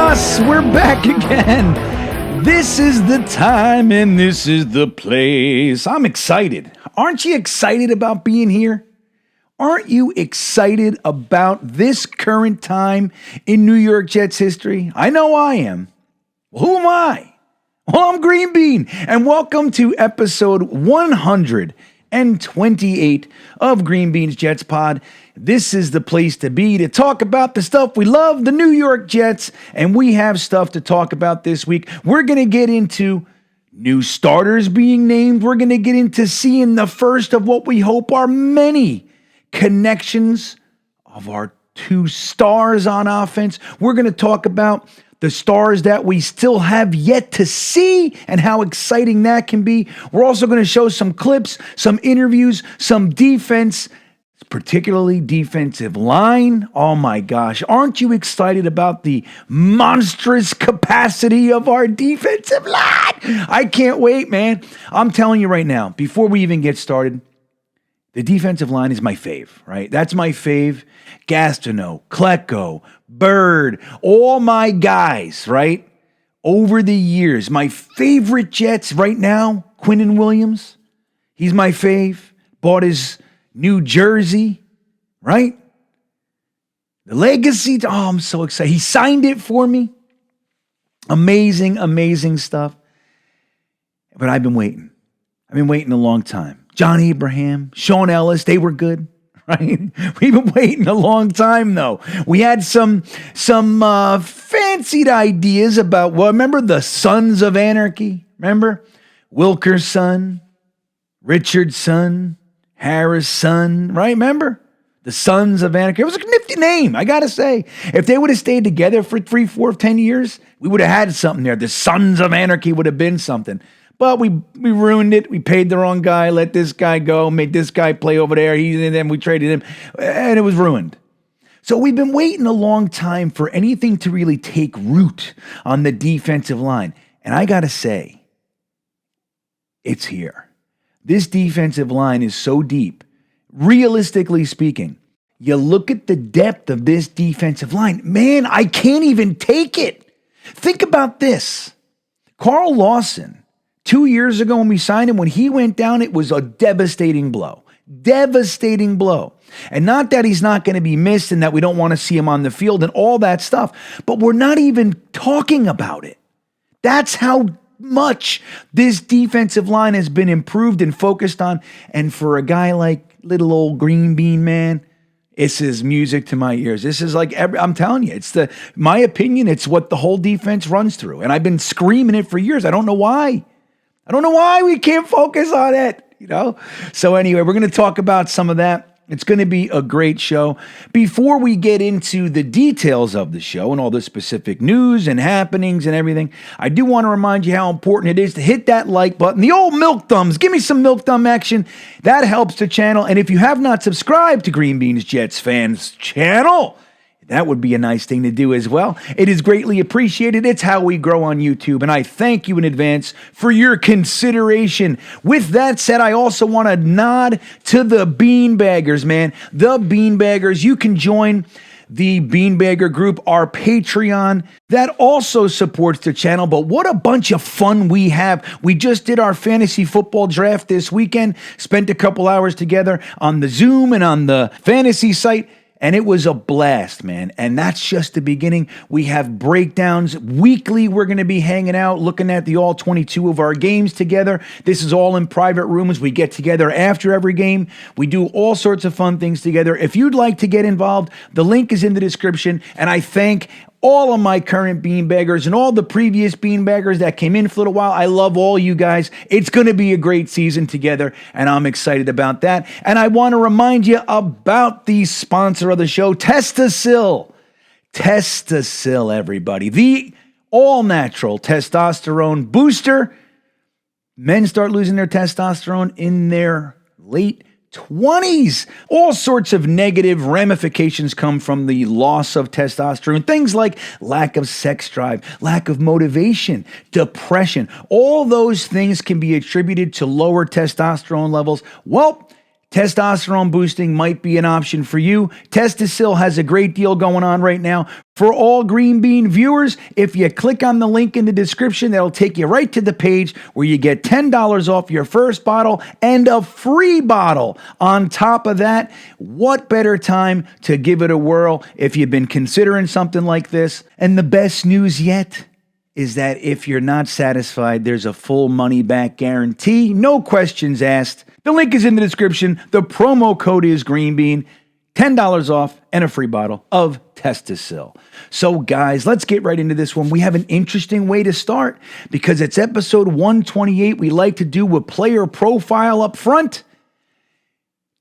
us. We're back again. This is the time and this is the place. I'm excited. Aren't you excited about being here? Aren't you excited about this current time in New York Jets history? I know I am. Well, who am I? Well, I'm Green Bean, and welcome to episode 128 of Green Bean's Jets Pod. This is the place to be to talk about the stuff we love, the New York Jets, and we have stuff to talk about this week. We're going to get into new starters being named. We're going to get into seeing the first of what we hope are many connections of our two stars on offense. We're going to talk about the stars that we still have yet to see and how exciting that can be. We're also going to show some clips, some interviews, some defense, particularly defensive line. Oh my gosh, aren't you excited about the monstrous capacity of our defensive line? I can't wait, man. I'm telling you right now, before we even get started, the defensive line is my fave, right? That's my fave. Gastineau, Klecko, Bird, all my guys, right? Over the years, my favorite Jets right now, Quinnen Williams. He's my fave. Bought his new jersey, right? The legacy. Oh, I'm so excited. He signed it for me. Amazing, amazing stuff. But I've been waiting. I've been waiting a long time. John Abraham, Sean Ellis, they were good, right? We've been waiting a long time, though. We had some fancied ideas about, well, remember the Sons of Anarchy? Remember? Wilker's son, Richard's son, Harris' son, right? Remember? The Sons of Anarchy. It was a nifty name, I gotta say. If they would have stayed together for 3, 4, 10 years, we would have had something there. The Sons of Anarchy would have been something. But we ruined it. We paid the wrong guy, let this guy go, made this guy play over there. And then we traded him, and it was ruined. So we've been waiting a long time for anything to really take root on the defensive line. And I got to say, it's here. This defensive line is so deep. Realistically speaking, you look at the depth of this defensive line. Man, I can't even take it. Think about this. Carl Lawson, 2 years ago when we signed him, when he went down, it was a devastating blow. Devastating blow. And not that he's not going to be missed and that we don't want to see him on the field and all that stuff, but we're not even talking about it. That's how much this defensive line has been improved and focused on. And for a guy like little old Green Bean Man, this is music to my ears. This is like, I'm telling you, my opinion, it's what the whole defense runs through. And I've been screaming it for years. I don't know why. I don't know why we can't focus on it, So anyway, we're going to talk about some of that. It's going to be a great show. Before we get into the details of the show and all the specific news and happenings and everything, I do want to remind you how important it is to hit that like button. The old milk thumbs. Give me some milk thumb action. That helps the channel. And if you have not subscribed to Green Bean's Jets Fans channel, that would be a nice thing to do as well. It is greatly appreciated. It's how we grow on YouTube, and I thank you in advance for your consideration. With that said, I also want to nod to the Beanbaggers, man. The Beanbaggers. You can join the Beanbagger group, our Patreon, that also supports the channel. But what a bunch of fun we have. We just did our fantasy football draft this weekend, spent a couple hours together on the Zoom and on the fantasy site. And it was a blast, man. And that's just the beginning. We have breakdowns weekly. We're going to be hanging out, looking at the all 22 of our games together. This is all in private rooms. We get together after every game. We do all sorts of fun things together. If you'd like to get involved, the link is in the description. And I thank all of my current beanbaggers and all the previous beanbaggers that came in for a little while. I love all you guys. It's going to be a great season together, and I'm excited about that. And I want to remind you about the sponsor of the show, Testosil. Testosil, everybody. The all-natural testosterone booster. Men start losing their testosterone in their late 20s. All sorts of negative ramifications come from the loss of testosterone. Things like lack of sex drive, lack of motivation, depression. All those things can be attributed to lower testosterone levels. Well, testosterone boosting might be an option for you. Testosil has a great deal going on right now. For all Green Bean viewers, if you click on the link in the description, that'll take you right to the page where you get $10 off your first bottle and a free bottle on top of that. What better time to give it a whirl if you've been considering something like this? And the best news yet is that if you're not satisfied, there's a full money-back guarantee. No questions asked. The link is in the description. The promo code is GreenBean. $10 off and a free bottle of Testosil. So guys, let's get right into this one. We have an interesting way to start because it's episode 128. We like to do a player profile up front.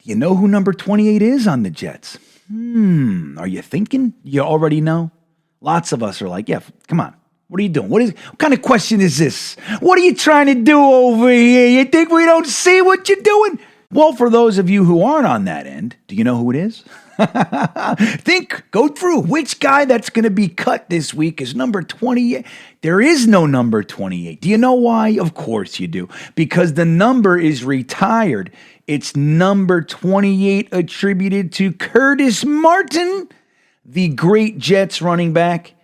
Do you know who number 28 is on the Jets? Are you thinking? You already know? Lots of us are like, yeah, come on. What are you doing? What kind of question is this? What are you trying to do over here? You think we don't see what you're doing? Well, for those of you who aren't on that end, do you know who it is? Go through which guy that's going to be cut this week is number 28. There is no number 28. Do you know why? Of course you do. Because the number is retired. It's number 28 attributed to Curtis Martin, the great Jets running back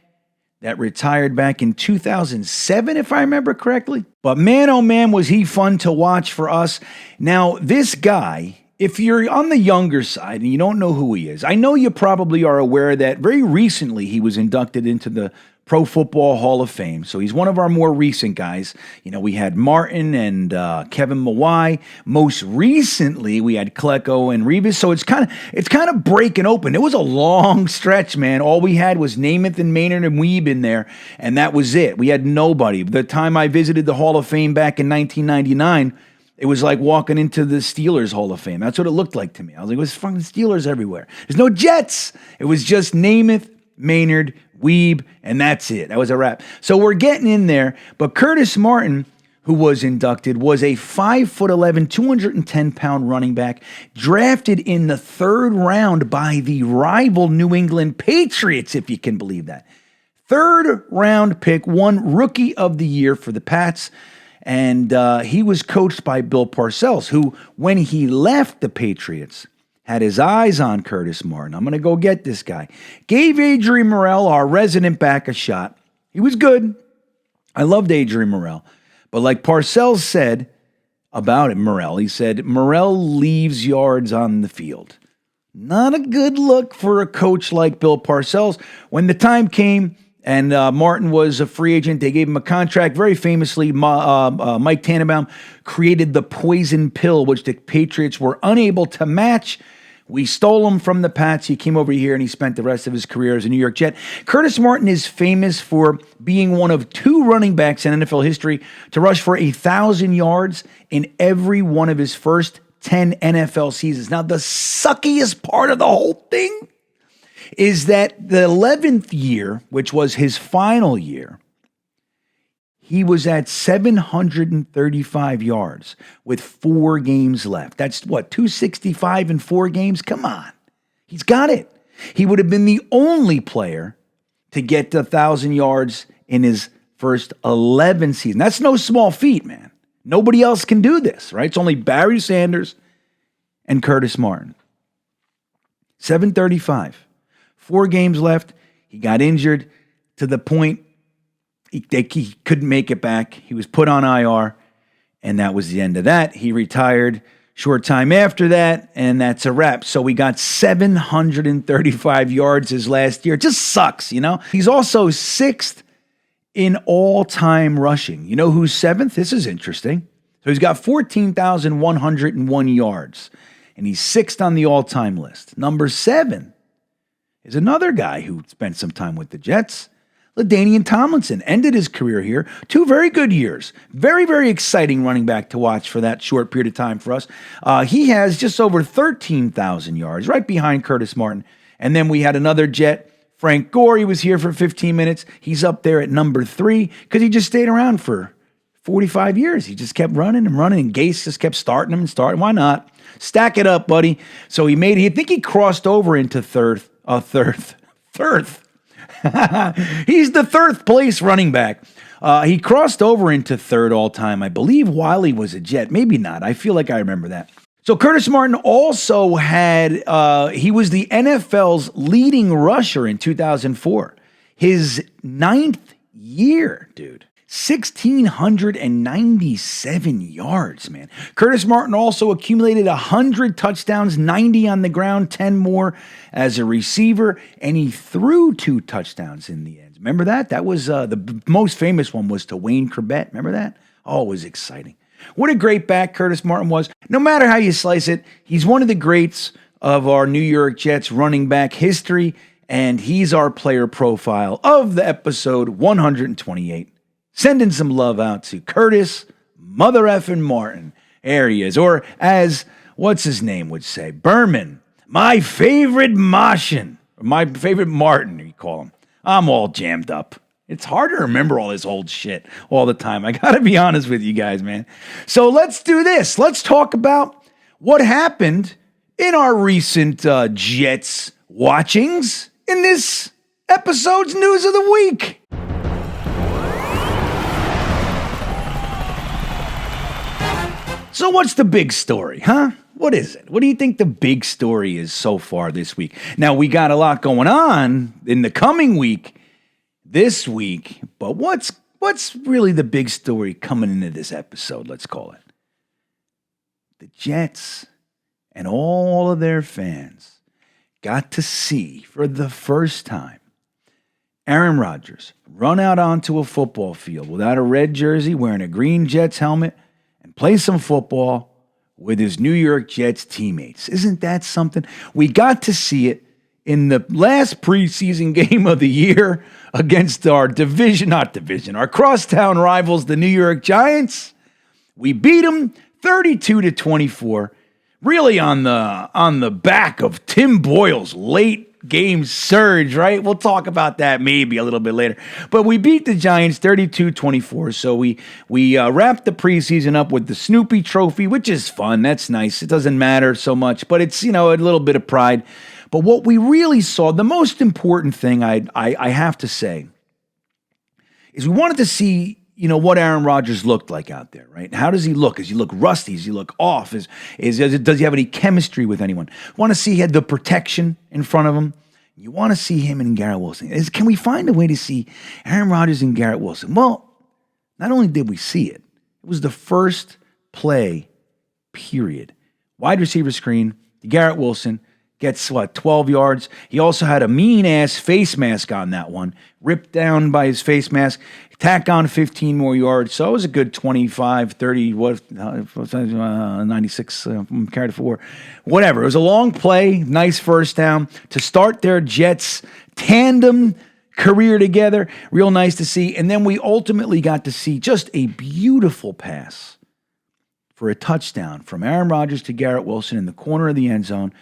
that retired back in 2007, if I remember correctly. But man, oh man, was he fun to watch for us. Now, this guy, if you're on the younger side and you don't know who he is, I know you probably are aware that very recently he was inducted into the Pro Football Hall of Fame. So he's one of our more recent guys. You know, we had Martin and Kevin Mawai. Most recently, we had Klecko and Revis. So it's kind of breaking open. It was a long stretch, man. All we had was Namath and Maynard and Weeb in there, and that was it. We had nobody. The time I visited the Hall of Fame back in 1999, it was like walking into the Steelers Hall of Fame. That's what it looked like to me. I was like, it was fucking Steelers everywhere. There's no Jets. It was just Namath, Maynard, Weeb, and that's it. That was a wrap. So we're getting in there. But Curtis Martin, who was inducted, was a 5'11", 210-pound running back, drafted in the 3rd round by the rival New England Patriots, if you can believe that. 3rd round pick, won Rookie of the Year for the Pats. And he was coached by Bill Parcells, who, when he left the Patriots, had his eyes on Curtis Martin. I'm going to go get this guy. Gave Adrian Morrell, our resident back, a shot. He was good. I loved Adrian Morrell. But like Parcells said about it, Morrell, he said, Morrell leaves yards on the field. Not a good look for a coach like Bill Parcells. When the time came and Martin was a free agent, they gave him a contract. Very famously, Mike Tannenbaum created the poison pill, which the Patriots were unable to match. We stole him from the Pats. He came over here and he spent the rest of his career as a New York Jet. Curtis Martin is famous for being one of 2 running backs in NFL history to rush for 1,000 yards in every one of his first 10 NFL seasons. Now, the suckiest part of the whole thing is that the 11th year, which was his final year, he was at 735 yards with 4 games left. That's what, 265 in 4 games? Come on. He's got it. He would have been the only player to get to 1,000 yards in his first 11 seasons. That's no small feat, man. Nobody else can do this, right? It's only Barry Sanders and Curtis Martin. 735. 4 games left. He got injured to the point he couldn't make it back. He was put on IR, and that was the end of that. He retired short time after that, and that's a wrap. So we got 735 yards his last year. It just sucks, you know? He's also 6th in all-time rushing. You know who's 7th? This is interesting. So he's got 14,101 yards, and he's 6th on the all-time list. Number 7 is another guy who spent some time with the Jets. LaDainian Tomlinson ended his career here. 2 very good years. Very, very exciting running back to watch for that short period of time for us. He has just over 13,000 yards, right behind Curtis Martin. And then we had another Jet, Frank Gore. He was here for 15 minutes. He's up there at number 3 because he just stayed around for 45 years. He just kept running and running, and Gase just kept starting him and starting. Why not? Stack it up, buddy. So I think he crossed over into third. He's the 3rd place running back. He crossed over into 3rd all time, I believe, while he was a Jet. Maybe not. I feel like I remember that. So Curtis Martin also had, he was the NFL's leading rusher in 2004. His 9th year, dude. 1,697 yards, man. Curtis Martin also accumulated 100 touchdowns, 90 on the ground, 10 more as a receiver, and he threw 2 touchdowns in the end. Remember that? That was the most famous one was to Wayne Corbett. Remember that? Oh, it was exciting. What a great back Curtis Martin was. No matter how you slice it, he's one of the greats of our New York Jets running back history, and he's our player profile of the episode 128. Sending some love out to Curtis Mother effing Martin. There he is. Or as, what's his name would say, Berman. My favorite Martian. My favorite Martin, you call him. I'm all jammed up. It's hard to remember all this old shit all the time. I got to be honest with you guys, man. So let's do this. Let's talk about what happened in our recent Jets watchings in this episode's News of the Week. So what's the big story, huh? What is it? What do you think the big story is so far this week? Now, we got a lot going on in the coming week, this week, but what's really the big story coming into this episode, let's call it? The Jets and all of their fans got to see for the first time Aaron Rodgers run out onto a football field without a red jersey, wearing a green Jets helmet, and play some football with his New York Jets teammates. Isn't that something? We got to see it in the last preseason game of the year against our our crosstown rivals, the New York Giants. We beat them 32-24, really on the back of Tim Boyle's late game surge, right? We'll talk about that maybe a little bit later. But we beat the Giants 32-24, so we wrapped the preseason up with the Snoopy Trophy, which is fun. That's nice. It doesn't matter so much, but it's, a little bit of pride. But what we really saw, the most important thing I have to say, is we wanted to see, what Aaron Rodgers looked like out there, right? How does he look? Does he look rusty? Does he look off? Does he have any chemistry with anyone? Want to see he had the protection in front of him. You want to see him and Garrett Wilson. Can we find a way to see Aaron Rodgers and Garrett Wilson? Well, not only did we see it, it was the first play, period. Wide receiver screen, Garrett Wilson gets, 12 yards. He also had a mean-ass face mask on that one, ripped down by his face mask, tack on 15 more yards. So it was a good 25, 30, 96, carried to 4, whatever. It was a long play, nice first down to start their Jets tandem career together. Real nice to see. And then we ultimately got to see just a beautiful pass for a touchdown from Aaron Rodgers to Garrett Wilson in the corner of the end zone.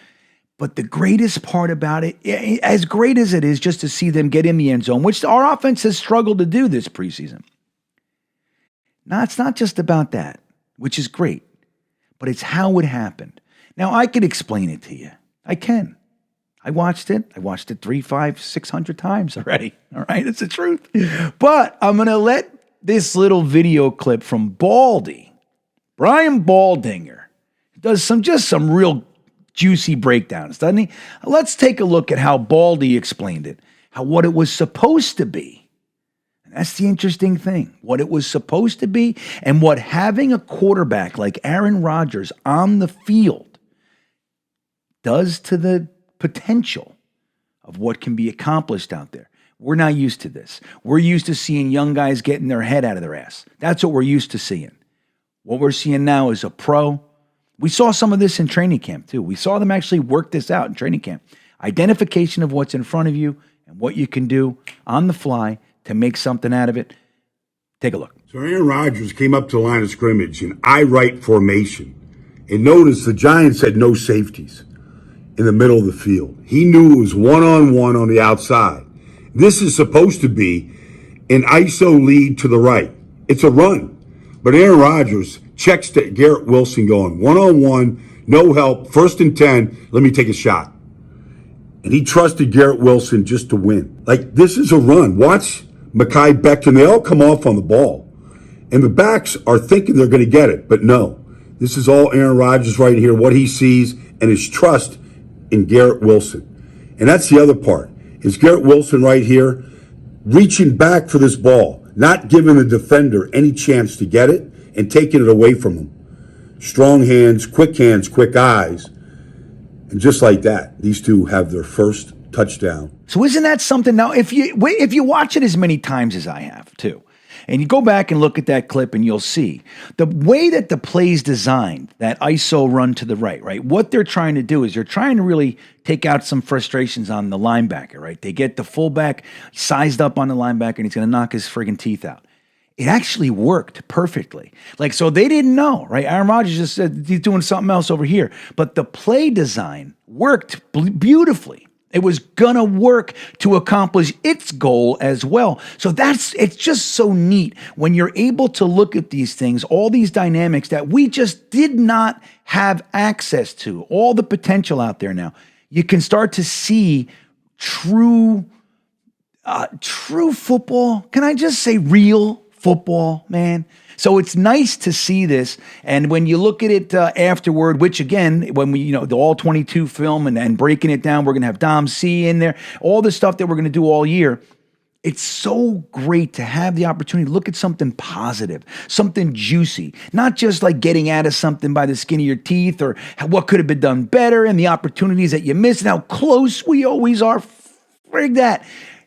But the greatest part about it, as great as it is just to see them get in the end zone, which our offense has struggled to do this preseason. Now, it's not just about that, which is great, but it's how it happened. Now, I could explain it to you. I can. I watched it 300, 500, 600 times already. All right, it's the truth. But I'm going to let this little video clip from Baldy, Brian Baldinger, does some real juicy breakdowns, doesn't he? Let's take a look at how Baldy explained it, what it was supposed to be. And that's the interesting thing, what it was supposed to be and what having a quarterback like Aaron Rodgers on the field does to the potential of what can be accomplished out there. We're not used to this. We're used to seeing young guys getting their head out of their ass. That's what we're used to seeing. What we're seeing now is a pro. We saw some of this in training camp, too. We saw them actually work this out in training camp. Identification of what's in front of you and what you can do on the fly to make something out of it. Take a look. So Aaron Rodgers came up to the line of scrimmage in I-right formation. And notice the Giants had no safeties in the middle of the field. He knew it was one-on-one on the outside. This is supposed to be an ISO lead to the right. It's a run. But Aaron Rodgers checks to Garrett Wilson going one-on-one, no help, 1st and 10, let me take a shot. And he trusted Garrett Wilson just to win. Like, this is a run. Watch Mekhi Becton, they all come off on the ball. And the backs are thinking they're going to get it, but no. This is all Aaron Rodgers right here, what he sees and his trust in Garrett Wilson. And that's the other part, is Garrett Wilson right here reaching back for this ball, not giving the defender any chance to get it and taking it away from him. Strong hands, quick eyes. And just like that, these two have their first touchdown. So isn't that something? Now, if you watch it as many times as I have too, and you go back and look at that clip and you'll see the way that the play's designed, that ISO run to the right? What they're trying to do is they're trying to really take out some frustrations on the linebacker, right? They get the fullback sized up on the linebacker and he's going to knock his friggin' teeth out. It actually worked perfectly. Like, so they didn't know, right? Aaron Rodgers just said he's doing something else over here. But the play design worked beautifully. It was going to work to accomplish its goal as well. So it's just so neat when you're able to look at these things, all these dynamics that we just did not have access to, all the potential out there now. You can start to see true football. Can I just say real football, man? So it's nice to see this. And when you look at it afterward, which again, when we, the all 22 film and breaking it down, we're going to have Dom C in there, all the stuff that we're going to do all year. It's so great to have the opportunity to look at something positive, something juicy, not just like getting out of something by the skin of your teeth or what could have been done better and the opportunities that you missed and how close we always are. Frig that.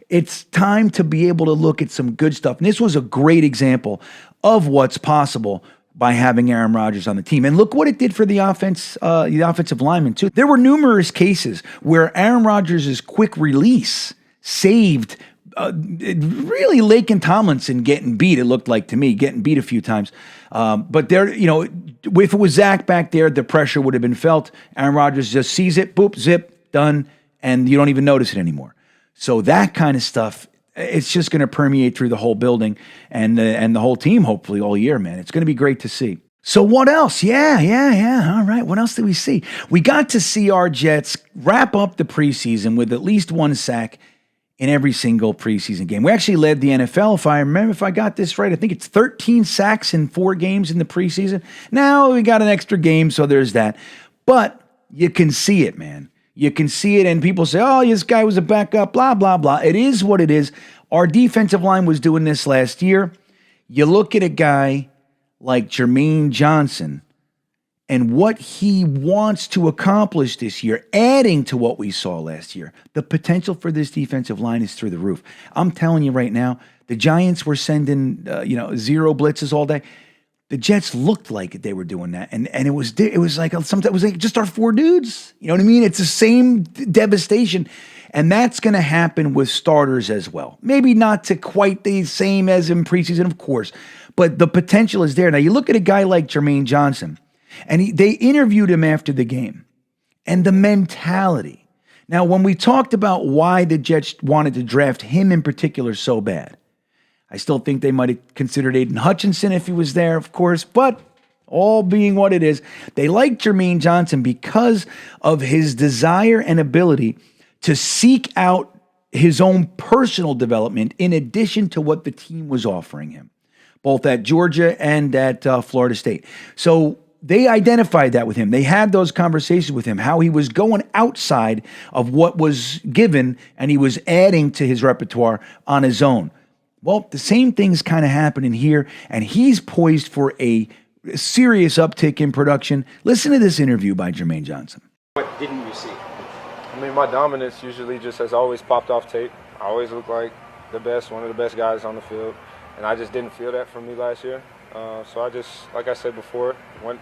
It's time to be able to look at some good stuff. And this was a great example of what's possible by having Aaron Rodgers on the team. And look what it did for the offensive linemen too. There were numerous cases where Aaron Rodgers' quick release saved really Laken Tomlinson getting beat, it looked like to me, getting beat a few times. But there, if it was Zach back there, the pressure would have been felt. Aaron Rodgers just sees it, boop, zip, done, and you don't even notice it anymore. So that kind of stuff, it's just going to permeate through the whole building and the whole team, hopefully, all year, man. It's going to be great to see. So what else? Yeah. All right. What else did we see? We got to see our Jets wrap up the preseason with at least one sack in every single preseason game. We actually led the NFL, if I got this right. I think it's 13 sacks in 4 games in the preseason. Now we got an extra game, so there's that. But you can see it, man. You can see it, and people say, oh, this guy was a backup, blah, blah, blah. It is what it is. Our defensive line was doing this last year. You look at a guy like Jermaine Johnson and what he wants to accomplish this year, adding to what we saw last year. The potential for this defensive line is through the roof. I'm telling you right now, the Giants were sending, 0 blitzes all day. The Jets looked like they were doing that, and it was like just our 4 dudes. You know what I mean? It's the same devastation, and that's going to happen with starters as well. Maybe not to quite the same as in preseason, of course, but the potential is there. Now you look at a guy like Jermaine Johnson, and they interviewed him after the game, and the mentality. Now, when we talked about why the Jets wanted to draft him in particular so bad, I still think they might have considered Aiden Hutchinson if he was there, of course, but all being what it is, they liked Jermaine Johnson because of his desire and ability to seek out his own personal development in addition to what the team was offering him, both at Georgia and at Florida State. So they identified that with him. They had those conversations with him, how he was going outside of what was given and he was adding to his repertoire on his own. Well, the same thing's kind of happening here, and he's poised for a serious uptick in production. Listen to this interview by Jermaine Johnson. What didn't you see? I mean, my dominance usually just has always popped off tape. I always look like the best, one of the best guys on the field, and I just didn't feel that from me last year. So I just, like I said before, went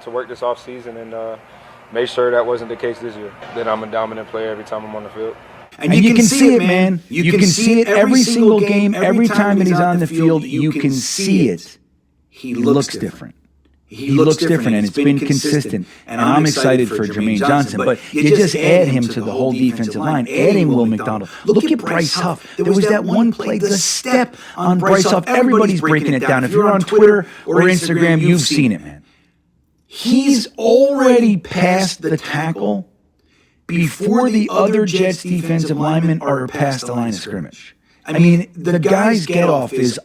to work this offseason and made sure that wasn't the case this year, that I'm a dominant player every time I'm on the field. And you can see it, man. You can see it every single game, every time that he's on the field. You can see it. He looks different. He looks different, and it's been consistent. And I'm excited for Jermaine Johnson. But you just add him to the whole defensive line, adding Will McDonald. Look at Bryce Huff. There was that one play, the step on Bryce Huff. Everybody's breaking it down. If you're on Twitter or Instagram, you've seen it, man. He's already past the tackle before the other Jets defensive linemen are past the line of scrimmage. I mean, the guy's get-off is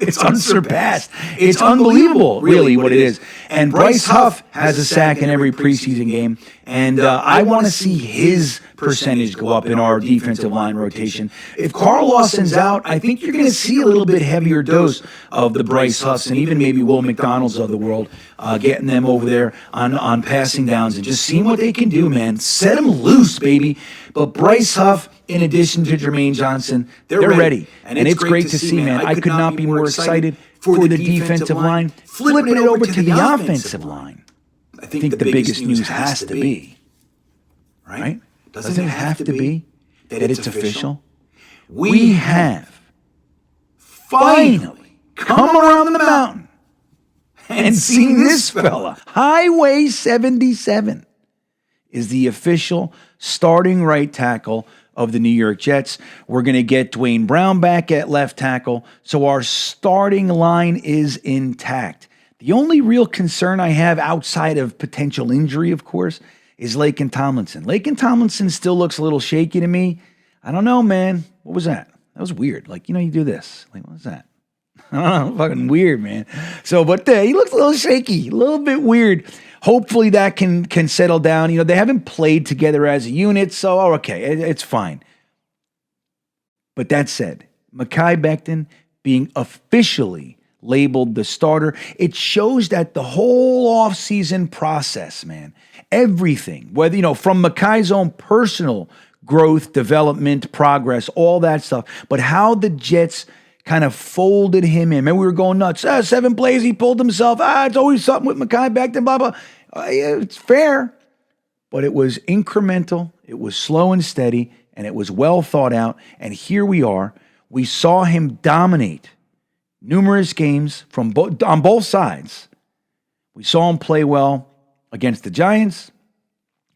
It's unsurpassed. It's unbelievable, really, what it is. And Bryce Huff has a sack in every preseason game, and I want to see his percentage go up in our defensive line rotation. If Carl Lawson's out, I think you're going to see a little bit heavier dose of the Bryce Huffs and even maybe Will McDonald's of the world, getting them over there on passing downs and just seeing what they can do, man. Set them loose, baby. But Bryce Huff, in addition to Jermaine Johnson, they're ready. And it's great to see, man. I could not be more excited for the defensive line. Flipping it over to the offensive line, I think the biggest news has to be, right? Doesn't it have to be that it's official? We have finally come around the mountain and seen this fella. Highway 77 is the official starting right tackle of the New York Jets. We're going to get Dwayne Brown back at left tackle, so our starting line is intact. The only real concern I have outside of potential injury, of course, is Laken Tomlinson. Laken Tomlinson still looks a little shaky to me. I don't know, man. What was that? That was weird. Like, you do this. Like, what was that? I don't know. Fucking weird, man. So, but he looks a little shaky, a little bit weird. Hopefully that can settle down. They haven't played together as a unit, so okay, it's fine. But that said, Mekhi Becton being officially labeled the starter, it shows that the whole offseason process, man, everything, whether, from Mekhi's own personal growth, development, progress, all that stuff, but how the Jets kind of folded him in. Man, we were going nuts. 7 plays, he pulled himself. It's always something with Mekhi Becton, blah, blah. It's fair, but it was incremental, it was slow and steady, and it was well thought out. And here we are. We saw him dominate numerous games on both sides. We saw him play well against the Giants,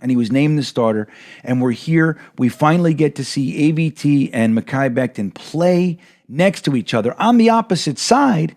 and he was named the starter. And we're here. We finally get to see AVT and Mekhi Becton play next to each other on the opposite side.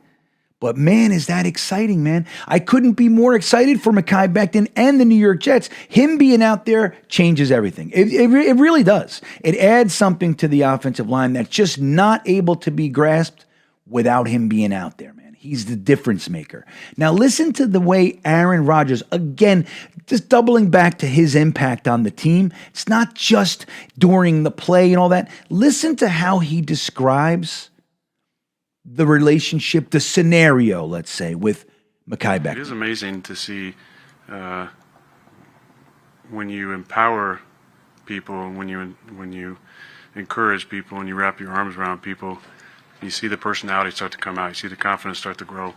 But man, is that exciting, man. I couldn't be more excited for Mekhi Becton and the New York Jets. Him being out there changes everything. It really does. It adds something to the offensive line that's just not able to be grasped without him being out there, man. He's the difference maker. Now listen to the way Aaron Rodgers, again, just doubling back to his impact on the team. It's not just during the play and all that. Listen to how he describes the relationship, the scenario, let's say, with Mekhi Becton. It is amazing to see when you empower people, when you encourage people, when you wrap your arms around people, you see the personality start to come out. You see the confidence start to grow.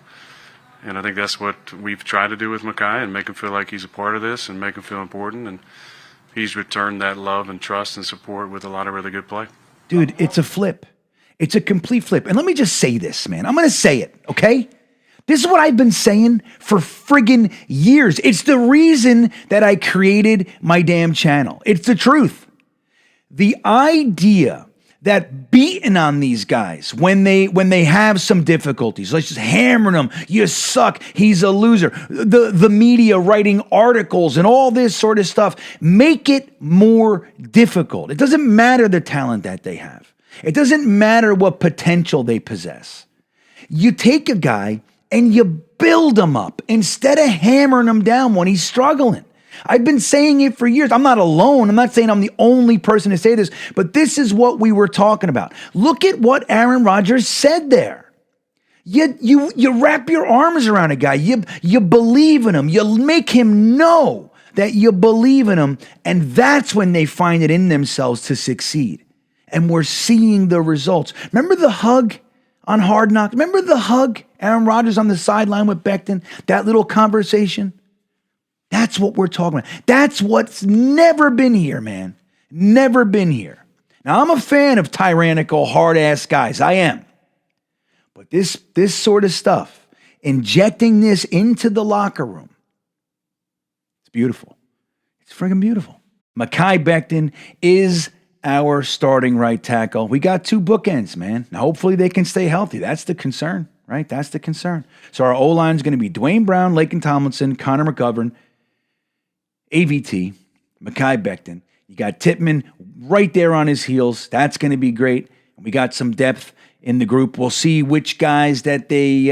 And I think that's what we've tried to do with Mekhi and make him feel like he's a part of this and make him feel important. And he's returned that love and trust and support with a lot of really good play. Dude, it's a flip. It's a complete flip. And let me just say this, man. I'm going to say it, okay? This is what I've been saying for friggin' years. It's the reason that I created my damn channel. It's the truth. The idea that beating on these guys when they have some difficulties, let's just hammering them, you suck, he's a loser, the media writing articles and all this sort of stuff, make it more difficult. It doesn't matter the talent that they have. It doesn't matter what potential they possess. You take a guy and you build him up instead of hammering him down when he's struggling. I've been saying it for years. I'm not alone. I'm not saying I'm the only person to say this, but this is what we were talking about. Look at what Aaron Rodgers said there. You wrap your arms around a guy. You believe in him. You make him know that you believe in him, and that's when they find it in themselves to succeed. And we're seeing the results. Remember the hug on Hard Knocks? Remember the hug, Aaron Rodgers on the sideline with Becton? That little conversation? That's what we're talking about. That's what's never been here, man. Never been here. Now, I'm a fan of tyrannical, hard-ass guys. I am. But this sort of stuff, injecting this into the locker room, it's beautiful. It's friggin' beautiful. Mekhi Becton is our starting right tackle. We got 2 bookends, man. Now, hopefully they can stay healthy. That's the concern, right? That's the concern. So our O-line is going to be Dwayne Brown, Laken Tomlinson, Connor McGovern, AVT, Mekhi Becton. You got Tippmann right there on his heels. That's going to be great. And we got some depth in the group. We'll see which guys that they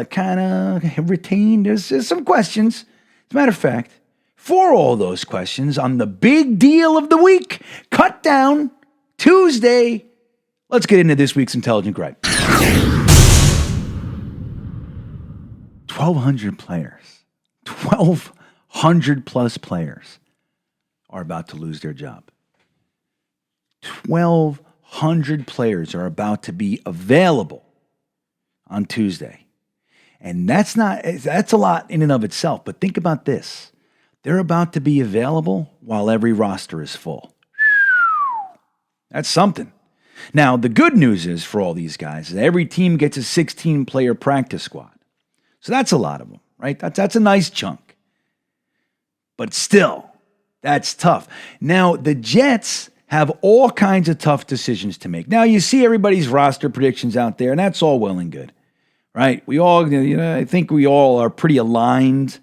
kind of retained. There's some questions. As a matter of fact, for all those questions on the big deal of the week, Cut Down Tuesday, let's get into this week's Intelligent Gripe. 1,200 players, 1,200 plus players are about to lose their job. 1,200 players are about to be available on Tuesday. And that's a lot in and of itself. But think about this. They're about to be available while every roster is full. That's something. Now, the good news is for all these guys is every team gets a 16-player practice squad. So that's a lot of them, right? That's a nice chunk. But still, that's tough. Now, the Jets have all kinds of tough decisions to make. Now, you see everybody's roster predictions out there, and that's all well and good, right? We all, I think we all are pretty aligned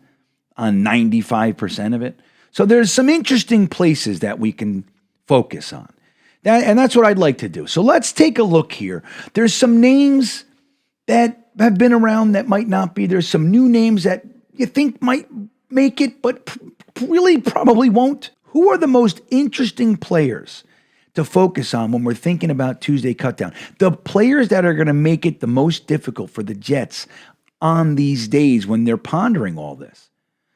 on 95% of it. So there's some interesting places that we can focus on. And that's what I'd like to do. So let's take a look here. There's some names that have been around that might not be. There's some new names that you think might make it, but really probably won't. Who are the most interesting players to focus on when we're thinking about Tuesday Cutdown? The players that are going to make it the most difficult for the Jets on these days when they're pondering all this.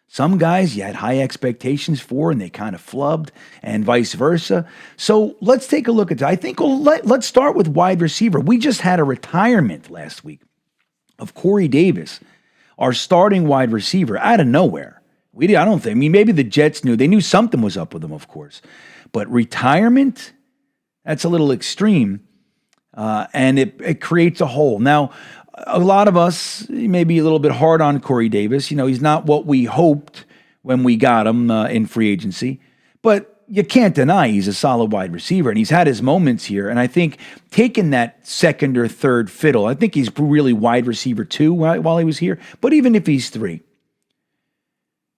Some guys you had high expectations for and they kind of flubbed, and vice versa. So let's take a look at that. I think let's start with wide receiver. We just had a retirement last week of Corey Davis, our starting wide receiver, out of nowhere. I don't think. I mean, maybe the Jets knew. They knew something was up with him, of course. But retirement, that's a little extreme, and it creates a hole. Now, a lot of us may be a little bit hard on Corey Davis. He's not what we hoped when we got him in free agency. But you can't deny he's a solid wide receiver, and he's had his moments here. And I think taking that second or third fiddle, I think he's really wide receiver 2 while he was here. But even if he's 3,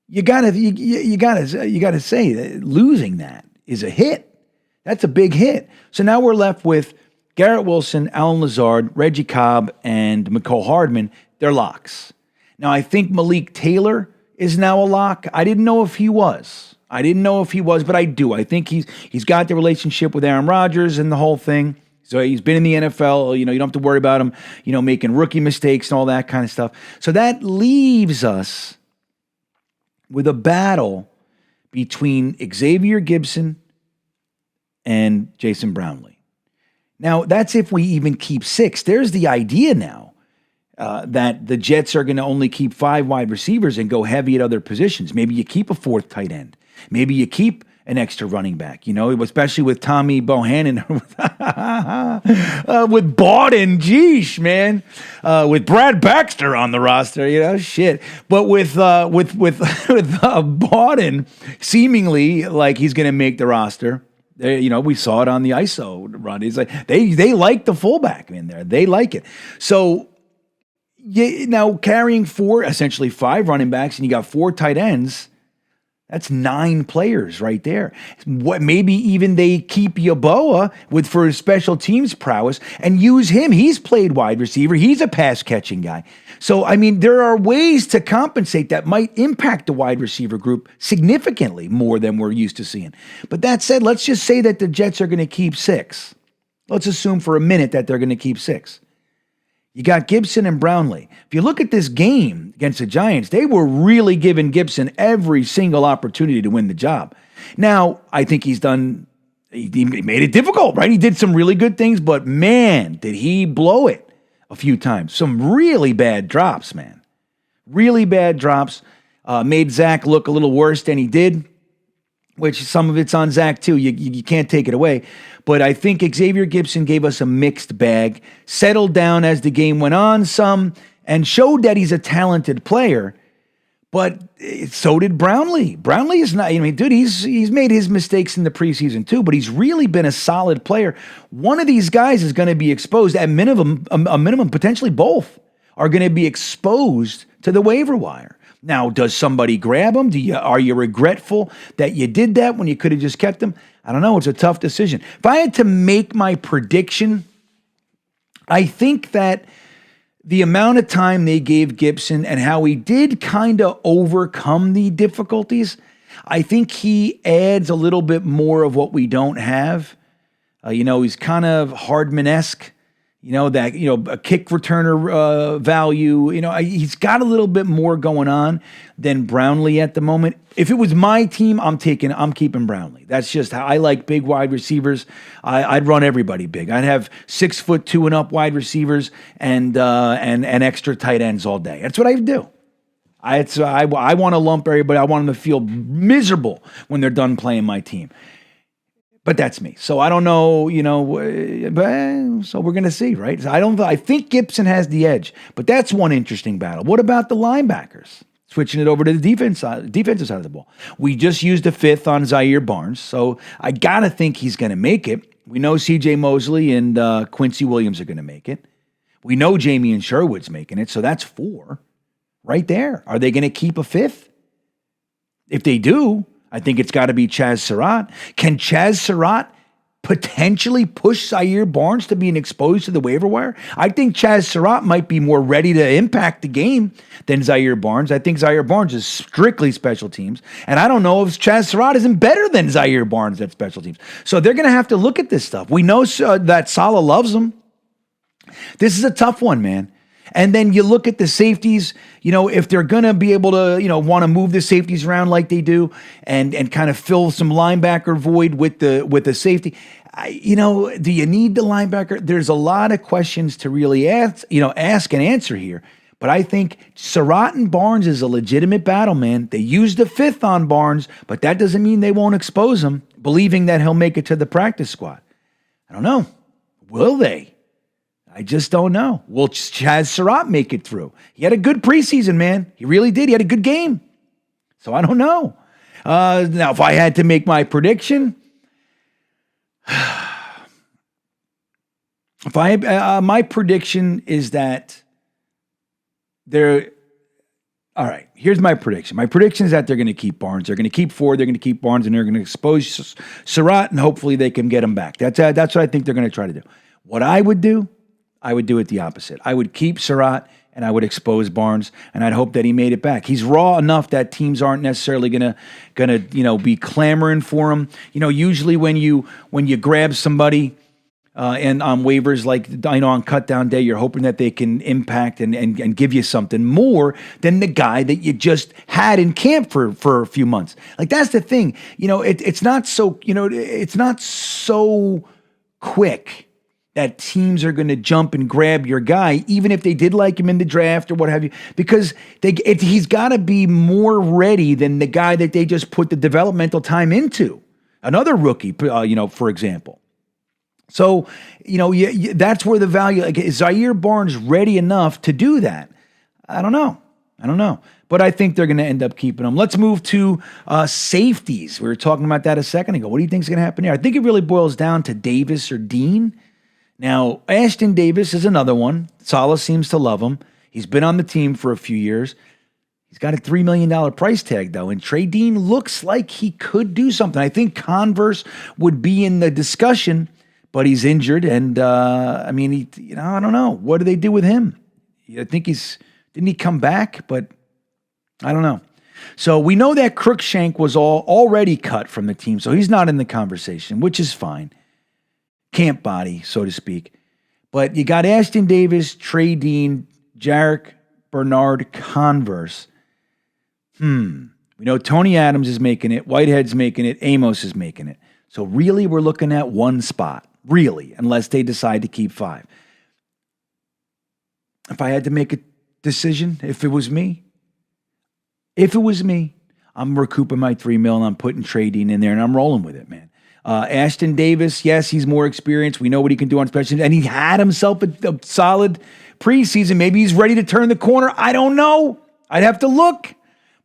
you gotta say that losing that is a hit. That's a big hit. So now we're left with Garrett Wilson, Alan Lazard, Reggie Cobb, and McCole Hardman. They're locks. Now I think Malik Taylor is now a lock. I didn't know if he was, but I do. I think he's got the relationship with Aaron Rodgers and the whole thing. So he's been in the NFL. You don't have to worry about him, making rookie mistakes and all that kind of stuff. So that leaves us with a battle between Xavier Gibson and Jason Brownlee. Now, that's if we even keep 6. There's the idea now that the Jets are going to only keep 5 wide receivers and go heavy at other positions. Maybe you keep a 4th tight end. Maybe you keep an extra running back, especially with Tommy Bohannon, with Bawden, geesh, man, with Brad Baxter on the roster, shit. But with Bawden seemingly like he's going to make the roster. We saw it on the ISO run. It's like they like the fullback in there. They like it. So now carrying essentially 5 running backs, and you got 4 tight ends. That's 9 players right there. Maybe even they keep Yeboah for his special teams prowess and use him. He's played wide receiver. He's a pass catching guy. So, I mean, there are ways to compensate that might impact the wide receiver group significantly more than we're used to seeing. But that said, let's just say that the Jets are going to keep 6. Let's assume for a minute that they're going to keep 6. You got Gibson and Brownlee. If you look at this game against the Giants, they were really giving Gibson every single opportunity to win the job. Now, I think he made it difficult, right? He did some really good things, but man, did he blow it a few times. Some really bad drops, man. Really bad drops. Made Zach look a little worse than he did, which some of it's on Zach too. You can't take it away. But I think Xavier Gibson gave us a mixed bag, settled down as the game went on some, and showed that he's a talented player. But so did Brownlee. Brownlee is not, dude, he's made his mistakes in the preseason too, but he's really been a solid player. One of these guys is going to be exposed at minimum, potentially both are going to be exposed to the waiver wire. Now, does somebody grab him? Are you regretful that you did that when you could have just kept him? I don't know. It's a tough decision. If I had to make my prediction I think that the amount of time they gave Gibson and how he did kind of overcome the difficulties, I think he adds a little bit more of what we don't have. He's kind of Hardman-esque, a kick returner value. He's got a little bit more going on than Brownlee at the moment. If it was my team, I'm keeping Brownlee. That's just how I like big wide receivers. I'd run everybody big. I'd have 6'2" and up wide receivers and extra tight ends all day. That's what I do. I want to lump everybody. I want them to feel miserable when they're done playing my team. But that's me. So I don't know, so we're going to see, right? I think Gibson has the edge, but that's one interesting battle. What about the linebackers? Switching it over to the defensive side of the ball. We just used a fifth on Zaire Barnes, so I got to think he's going to make it. We know C.J. Mosley and Quincy Williams are going to make it. We know Jamie and Sherwood's making it, so that's 4 right there. Are they going to keep a fifth? If they do, I think it's got to be Chaz Surratt. Can Chaz Surratt potentially push Zaire Barnes to being exposed to the waiver wire? I think Chaz Surratt might be more ready to impact the game than Zaire Barnes. I think Zaire Barnes is strictly special teams. And I don't know if Chaz Surratt isn't better than Zaire Barnes at special teams. So they're going to have to look at this stuff. We know that Saleh loves him. This is a tough one, man. And then you look at the safeties, if they're going to be able to, want to move the safeties around like they do and kind of fill some linebacker void with the safety. Do you need the linebacker? There's a lot of questions to really ask and answer here. But I think Surratt and Barnes is a legitimate battle, man. They used the fifth on Barnes, but that doesn't mean they won't expose him, believing that he'll make it to the practice squad. I don't know. Will they? I just don't know. Will Chaz Surratt make it through? He had a good preseason, man. He really did. He had a good game. So I don't know. Now, if I had to make my prediction, my prediction is that all right, here's my prediction. My prediction is that they're going to keep Barnes. They're going to keep Ford. They're going to keep Barnes, and they're going to expose Surratt, and hopefully they can get him back. That's what I think they're going to try to do. What I would do it the opposite. I would keep Surratt and I would expose Barnes, and I'd hope that he made it back. He's raw enough that teams aren't necessarily gonna be clamoring for him. Usually when you grab somebody and on waivers like on cutdown day, you're hoping that they can impact and give you something more than the guy that you just had in camp for a few months. Like that's the thing. It's not so quick that teams are going to jump and grab your guy, even if they did like him in the draft or what have you, because he's got to be more ready than the guy that they just put the developmental time into. Another rookie, for example. So, that's where the value, is Zaire Barnes ready enough to do that? I don't know. But I think they're going to end up keeping him. Let's move to safeties. We were talking about that a second ago. What do you think is going to happen here? I think it really boils down to Davis or Dean. Now, Ashton Davis is another one. Saleh seems to love him. He's been on the team for a few years. He's got a $3 million price tag, though, and Trey Dean looks like he could do something. I think Converse would be in the discussion, but he's injured, and I don't know. What do they do with him? I think didn't he come back? But I don't know. So we know that Crookshank was already cut from the team, so he's not in the conversation, which is fine. Camp body, so to speak. But you got Ashton Davis, Trey Dean, Jarek Bernard, Converse. We know Tony Adams is making it, Whitehead's making it, Amos is making it. So really we're looking at one spot, really, unless they decide to keep 5. If I had to make a decision, if it was me, I'm recouping my $3 million and I'm putting Trey Dean in there and I'm rolling with it, man. Ashton Davis, yes, he's more experienced. We know what he can do on special teams, and he had himself a solid preseason. Maybe he's ready to turn the corner. I don't know. I'd have to look.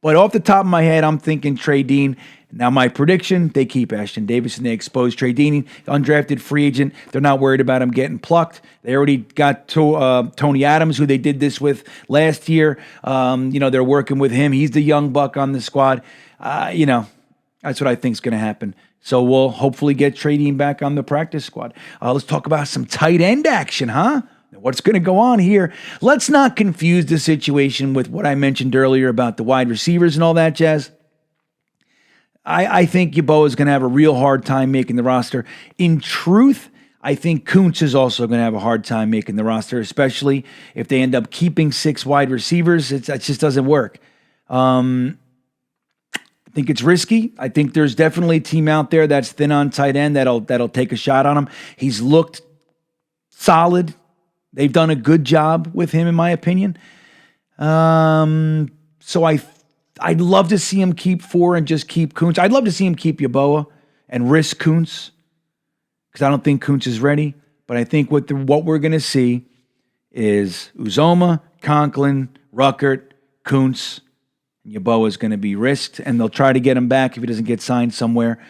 But off the top of my head, I'm thinking Trey Dean. Now, my prediction, they keep Ashton Davis and they expose Trey Dean, undrafted free agent. They're not worried about him getting plucked. They already got Tony Adams, who they did this with last year. They're working with him. He's the young buck on the squad. That's what I think is going to happen. So we'll hopefully get Trey Dean back on the practice squad. Let's talk about some tight end action, huh? What's going to go on here? Let's not confuse the situation with what I mentioned earlier about the wide receivers and all that jazz. I think Yeboah is going to have a real hard time making the roster. In truth, I think Kuntz is also going to have a hard time making the roster, especially if they end up keeping 6 wide receivers. It just doesn't work. I think it's risky. I think there's definitely a team out there that's thin on tight end that'll take a shot on him. He's looked solid. They've done a good job with him, in my opinion. So I'd love to see him keep 4 and just keep Kuntz. I'd love to see him keep Yeboah and risk Kuntz because I don't think Kuntz is ready. But I think what we're going to see is Uzomah, Conklin, Ruckert, Kuntz, and Yeboah is going to be risked, and they'll try to get him back if he doesn't get signed somewhere.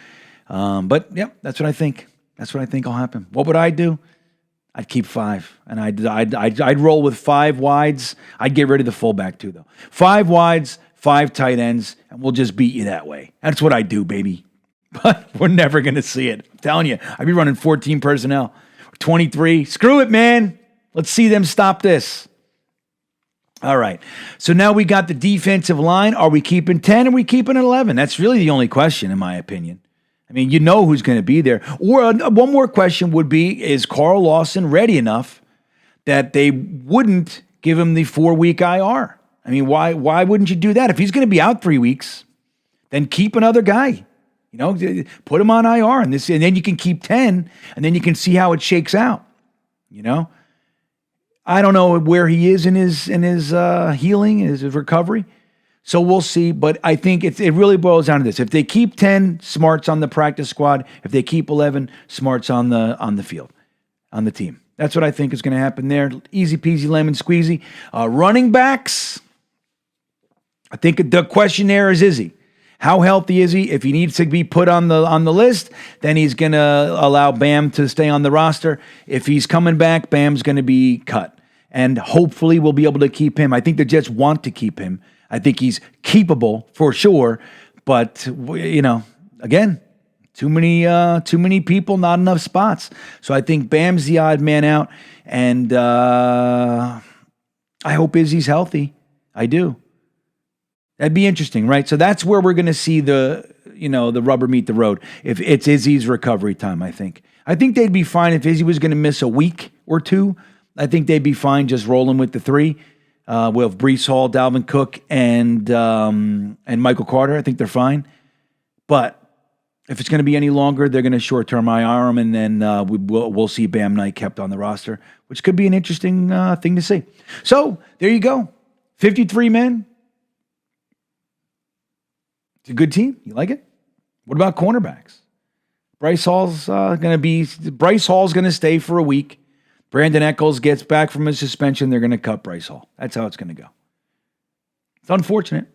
But yeah, that's what I think. That's what I think will happen. What would I do? I'd keep 5, and I'd roll with 5 wides. I'd get rid of the fullback too, though. 5 wides, 5 tight ends, and we'll just beat you that way. That's what I do, baby. But we're never going to see it. I'm telling you, I'd be running 14 personnel. 23. Screw it, man. Let's see them stop this. All right. So now we got the defensive line. Are we keeping 10 or are we keeping 11? That's really the only question, in my opinion. I mean, you know who's going to be there. Or one more question would be, is Carl Lawson ready enough that they wouldn't give him the 4-week IR? I mean, why wouldn't you do that? If he's going to be out 3 weeks, then keep another guy. You know, put him on IR, and then you can keep 10, and then you can see how it shakes out. You know, I don't know where he is in his healing, his recovery. So we'll see, but I think it really boils down to this. If they keep 10, Smart's on the practice squad. If they keep 11, Smart's on the field, on the team. That's what I think is going to happen there. Easy peasy, lemon squeezy. Running backs, I think the question there is he? How healthy is he? If he needs to be put on the list, then he's going to allow Bam to stay on the roster. If he's coming back, Bam's going to be cut. And hopefully we'll be able to keep him. I think the Jets want to keep him. I think he's keepable for sure, but you know, again, too many people, not enough spots. So I think Bam's the odd man out, and I hope Izzy's healthy. I do. That'd be interesting, right? So that's where we're going to see the rubber meet the road. If it's Izzy's recovery time, I think they'd be fine if Izzy was going to miss a week or 2. I think they'd be fine just rolling with the 3. With Breece Hall, Dalvin Cook, and Michael Carter. I think they're fine. But if it's going to be any longer, they're going to short-term IR him, and then we'll see Bam Knight kept on the roster, which could be an interesting thing to see. So there you go. 53 men. It's a good team. You like it? What about cornerbacks? Bryce Hall's going to stay for a week. Brandon Echols gets back from his suspension. They're going to cut Bryce Hall. That's how it's going to go. It's unfortunate,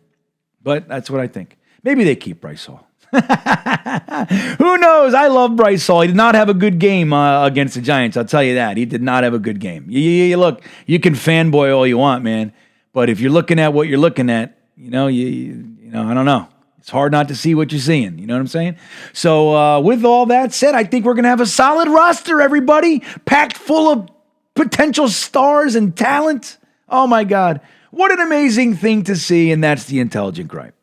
but that's what I think. Maybe they keep Bryce Hall. Who knows? I love Bryce Hall. He did not have a good game against the Giants. I'll tell you that. He did not have a good game. Look, you can fanboy all you want, man. But if you're looking at what you're looking at, I don't know. It's hard not to see what you're seeing. You know what I'm saying? So with all that said, I think we're going to have a solid roster, everybody, packed full of potential stars and talent. Oh, my God. What an amazing thing to see, and that's the Intelligent Gripe.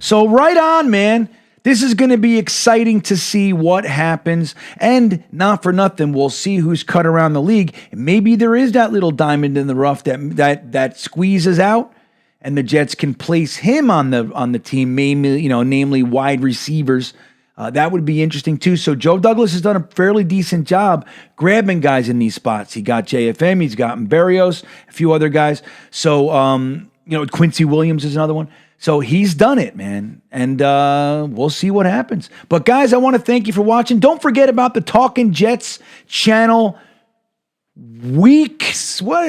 So right on, man. This is going to be exciting to see what happens, and not for nothing, we'll see who's cut around the league. Maybe there is that little diamond in the rough that squeezes out, and the Jets can place him on the team, namely wide receivers. That would be interesting too. So Joe Douglas has done a fairly decent job grabbing guys in these spots. He got JFM, he's gotten Berrios, a few other guys. So Quincy Williams is another one. So he's done it, man, and we'll see what happens. But guys, I want to thank you for watching. Don't forget about the Talking Jets channel. What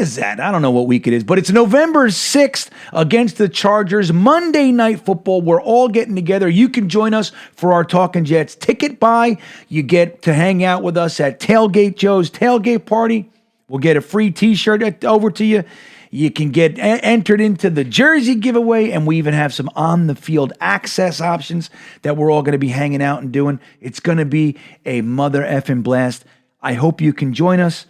is that? I don't know what week it is, but it's November 6th against the Chargers. Monday Night Football. We're all getting together. You can join us for our Talking Jets ticket buy. You get to hang out with us at Tailgate Joe's Tailgate Party. We'll get a free t-shirt over to you. You can get entered into the jersey giveaway, and we even have some on-the-field access options that we're all going to be hanging out and doing. It's going to be a mother effing blast. I hope you can join us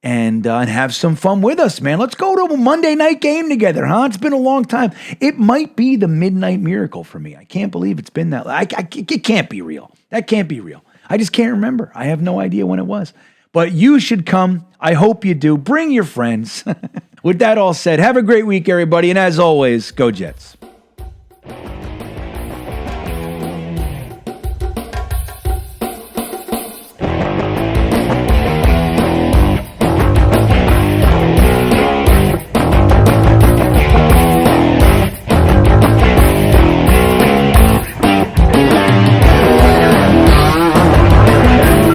and have some fun with us, man. Let's go to a Monday night game together, huh? It's been a long time. It might be the midnight miracle for me. I can't believe it's been that long. It can't be real. That can't be real. I just can't remember. I have no idea when it was. But you should come. I hope you do. Bring your friends. With that all said, have a great week, everybody. And as always, go Jets.